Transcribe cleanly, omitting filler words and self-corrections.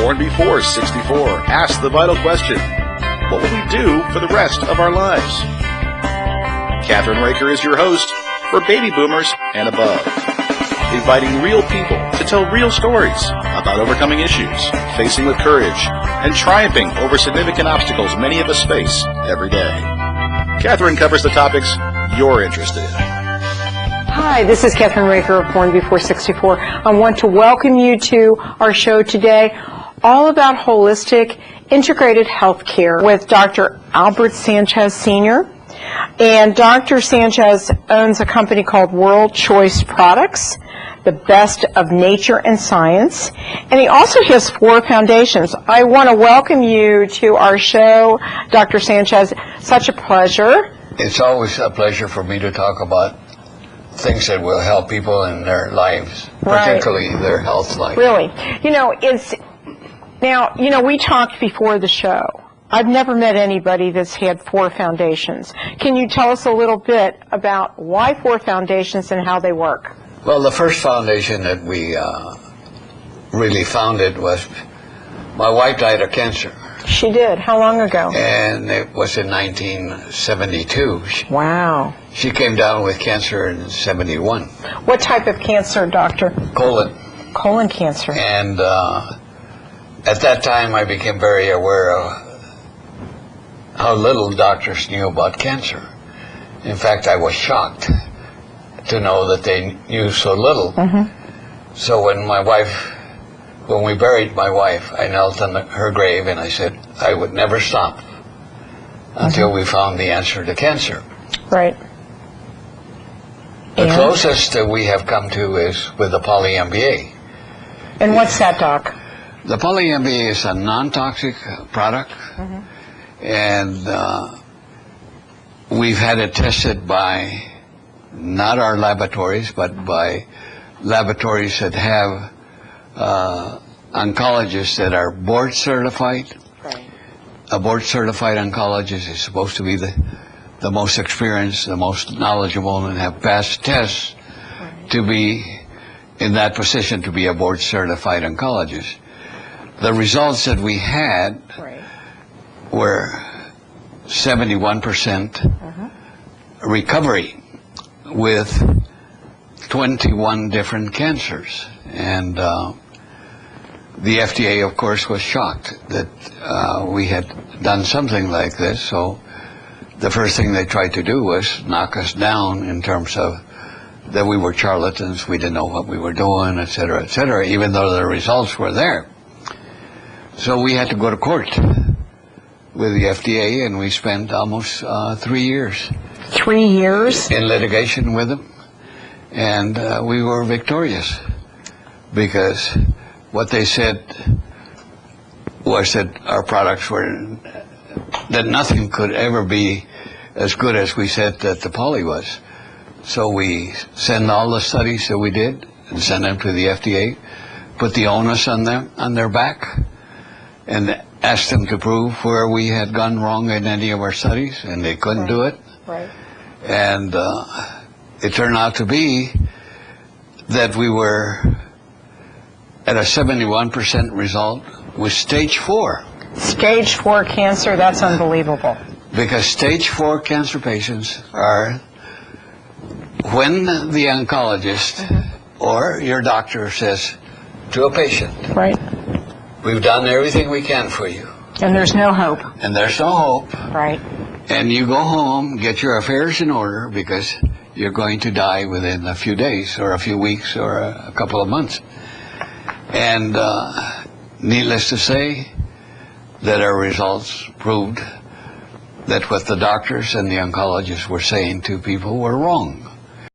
born before 64 asks the vital question, what will we do for the rest of our lives? Catherine Raker is your host for Baby Boomers and Above, inviting real people to tell real stories about overcoming issues, facing with courage, and triumphing over significant obstacles many of us face every day. Catherine covers the topics you're interested in. Hi, this is Catherine Raker of Born Before 64. I want to welcome you to our show today, all about holistic, integrated health care with Dr. Albert Sanchez Sr. And Dr. Sanchez owns a company called World Choice Products, the best of nature and science. And he also has 4 foundations. I want to welcome you to our show, Dr. Sanchez. Such a pleasure. It's always a pleasure for me to talk about things that will help people in their lives, particularly their health life. Really. We talked before the show. I've never met anybody that's had 4 foundations. Can you tell us a little bit about why 4 foundations and how they work? Well, the first foundation that we really founded was, my wife died of cancer. She did. How long ago? And it was in 1972. Wow. She came down with cancer in 71. What type of cancer, doctor? Colon. Colon cancer. And at that time, I became very aware of how little doctors knew about cancer. In fact, I was shocked to know that they knew so little. Mm-hmm. So when we buried my wife, I knelt on her grave and I said I would never stop until we found the answer to cancer. Right. The closest that we have come to is with the poly-MBA. And what's that, Doc? The poly-MBA is a non-toxic product. Mm-hmm. And we've had it tested by not our laboratories, but by laboratories that have oncologists that are board certified. Right. A board certified oncologist is supposed to be the most experienced, the most knowledgeable, and have passed tests to be in that position to be a board certified oncologist. The results that we had were 71% recovery with 21 different cancers. And the FDA, of course, was shocked that we had done something like this. So the first thing they tried to do was knock us down in terms of that we were charlatans, we didn't know what we were doing, et cetera, even though the results were there. So we had to go to court with the FDA, and we spent almost 3 years. 3 years? In litigation with them. And we were victorious because what they said was that our products that nothing could ever be as good as we said that the poly was. So we send all the studies that we did and send them to the FDA, put the onus on them, on their back, and asked them to prove where we had gone wrong in any of our studies, and they couldn't do it. Right. And it turned out to be that we were at a 71% result with stage 4. Stage 4 cancer, that's unbelievable. Because stage 4 cancer patients are when the oncologist or your doctor says to a patient, right, we've done everything we can for you. And there's no hope. And there's no hope. Right. And you go home, get your affairs in order because you're going to die within a few days or a few weeks or a couple of months. And needless to say, that our results proved that what the doctors and the oncologists were saying to people were wrong.